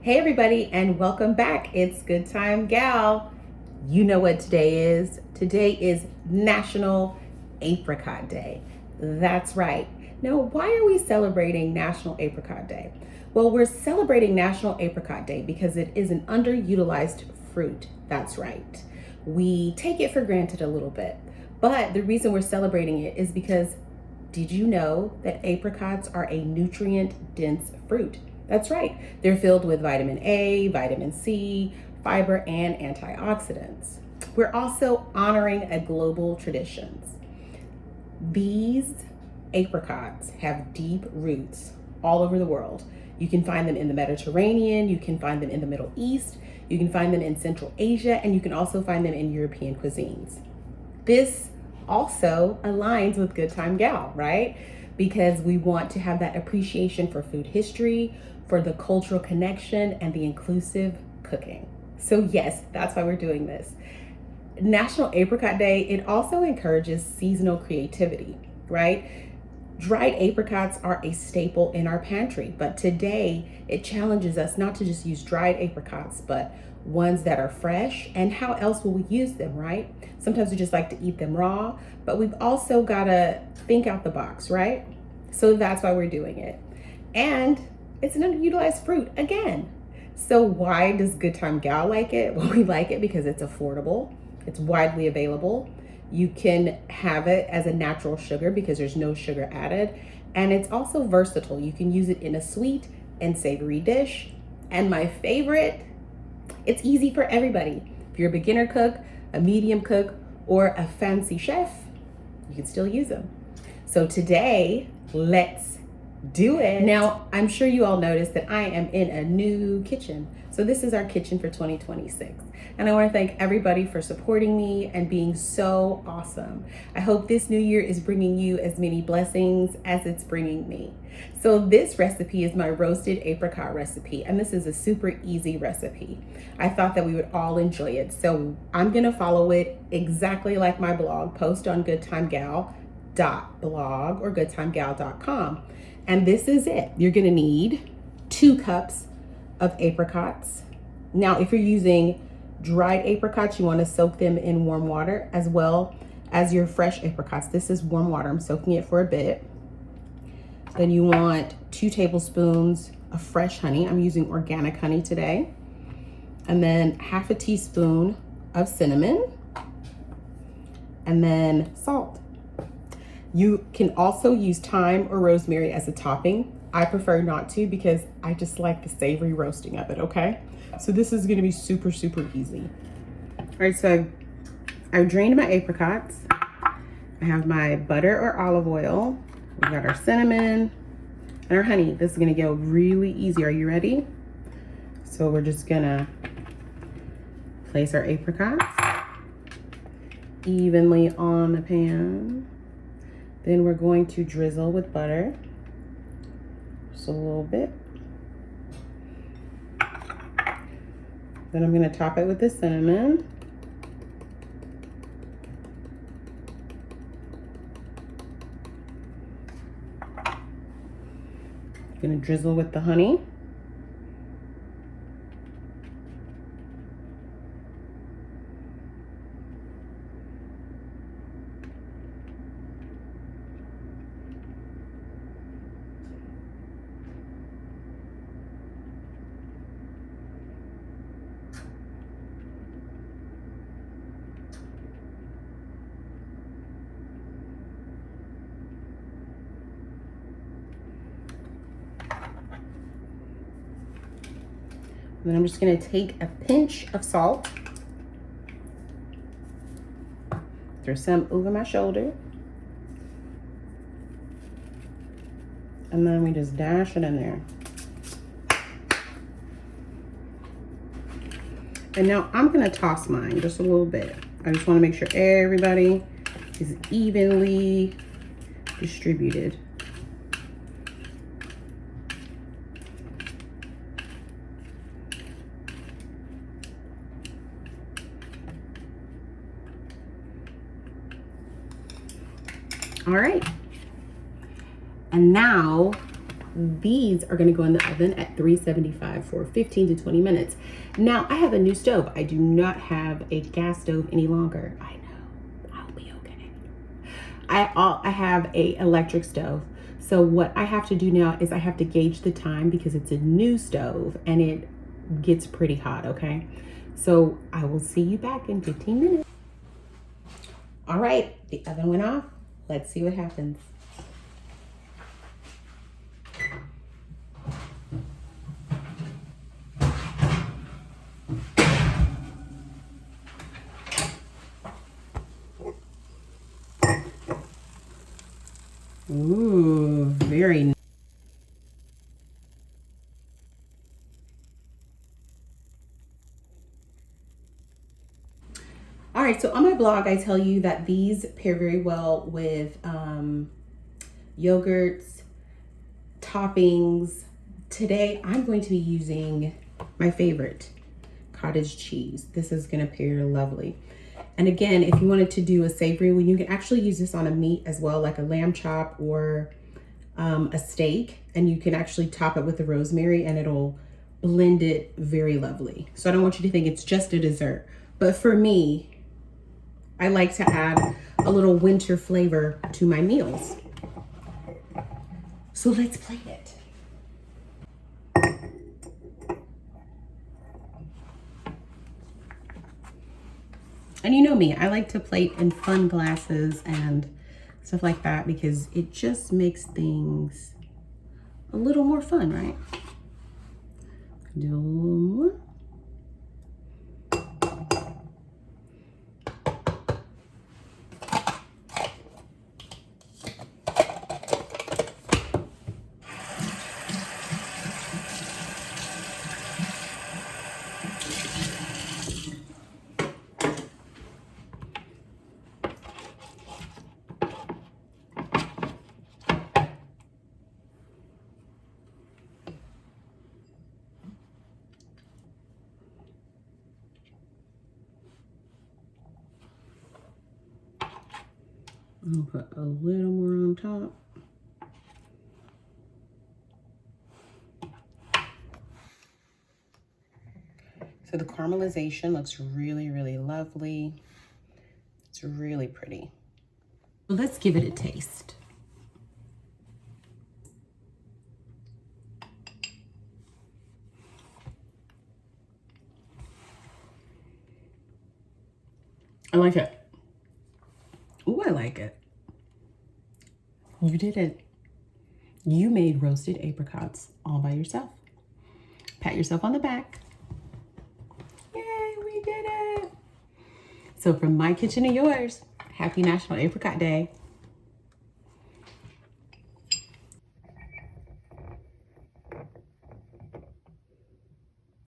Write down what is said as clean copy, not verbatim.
Hey everybody, and welcome back. It's Good Time Gal. You know what today is. Today is National Apricot Day. That's right. Now, why are we celebrating National Apricot Day? Well, we're celebrating National Apricot Day because it is an underutilized fruit. That's right. We take it for granted a little bit. But the reason we're celebrating it is because did you know that apricots are a nutrient dense fruit? That's right. They're filled with vitamin A, vitamin C, fiber, and antioxidants. We're also honoring a global traditions. These apricots have deep roots all over the world. You can find them in the Mediterranean, you can find them in the Middle East, you can find them in Central Asia, and you can also find them in European cuisines. This also aligns with Good Time Gal, right? Because we want to have that appreciation for food history, for the cultural connection, and the inclusive cooking. So yes, that's why we're doing this. National Apricot Day, it also encourages seasonal creativity, right? Dried apricots are a staple in our pantry, but today it challenges us not to just use dried apricots, but ones that are fresh. And how else will we use them, right? Sometimes we just like to eat them raw, but we've also got to think out the box, right? So that's why we're doing it. And it's an underutilized fruit again. So why does Good Time Gal like it? Well, we like it because it's affordable, it's widely available. You can have it as a natural sugar because there's no sugar added. And it's also versatile. You can use it in a sweet and savory dish. And my favorite, it's easy for everybody. If you're a beginner cook, a medium cook, or a fancy chef, you can still use them. So today, let's do it. Now, I'm sure you all noticed that I am in a new kitchen. So this is our kitchen for 2026. And I want to thank everybody for supporting me and being so awesome. I hope this new year is bringing you as many blessings as it's bringing me. So this recipe is my roasted apricot recipe, and this is a super easy recipe. I thought that we would all enjoy it. So I'm going to follow it exactly like my blog post on goodtimegal.blog or goodtimegal.com. And this is it. You're going to need 2 cups of apricots. Now, if you're using dried apricots, you want to soak them in warm water as well as your fresh apricots. This is warm water. I'm soaking it for a bit. Then you want 2 tablespoons of fresh honey. I'm using organic honey today. And then half a teaspoon of cinnamon. And then salt. You can also use thyme or rosemary as a topping. I prefer not to because I just like the savory roasting of it, okay? So this is gonna be super, super easy. All right, so I've drained my apricots. I have my butter or olive oil. We got our cinnamon and our honey. This is gonna go really easy. Are you ready? So we're just gonna place our apricots evenly on the pan. Then we're going to drizzle with butter, just a little bit. Then I'm going to top it with the cinnamon. I'm going to drizzle with the honey. And then I'm just going to take a pinch of salt, throw some over my shoulder, and then we just dash it in there. And now I'm going to toss mine just a little bit. I just want to make sure everybody is evenly distributed. All right. And now These are gonna go in the oven at 375 for 15 to 20 minutes. Now, I have a new stove. I do not have a gas stove any longer. I know, I'll be okay. I have a electric stove. So what I have to do now is I have to gauge the time because it's a new stove and it gets pretty hot, okay? So I will see you back in 15 minutes. All right, the oven went off. Let's see what happens. Ooh, very nice. All right, so on my blog, I tell you that these pair very well with yogurts, toppings. Today, I'm going to be using my favorite, cottage cheese. This is gonna pair lovely. And again, if you wanted to do a savory one, you can actually use this on a meat as well, like a lamb chop or a steak, and you can actually top it with the rosemary and it'll blend it very lovely. So I don't want you to think it's just a dessert, but for me, I like to add a little winter flavor to my meals. So let's plate it. And you know me, I like to plate in fun glasses and stuff like that because it just makes things a little more fun, right? Do a little more. I'll put a little more on top. So the caramelization looks really, really lovely. It's really pretty. Well, let's give it a taste. I like it. Ooh, I like it. You did it. You made roasted apricots all by yourself. Pat yourself on the back. Yay, we did it. So from my kitchen to yours, happy National Apricot Day.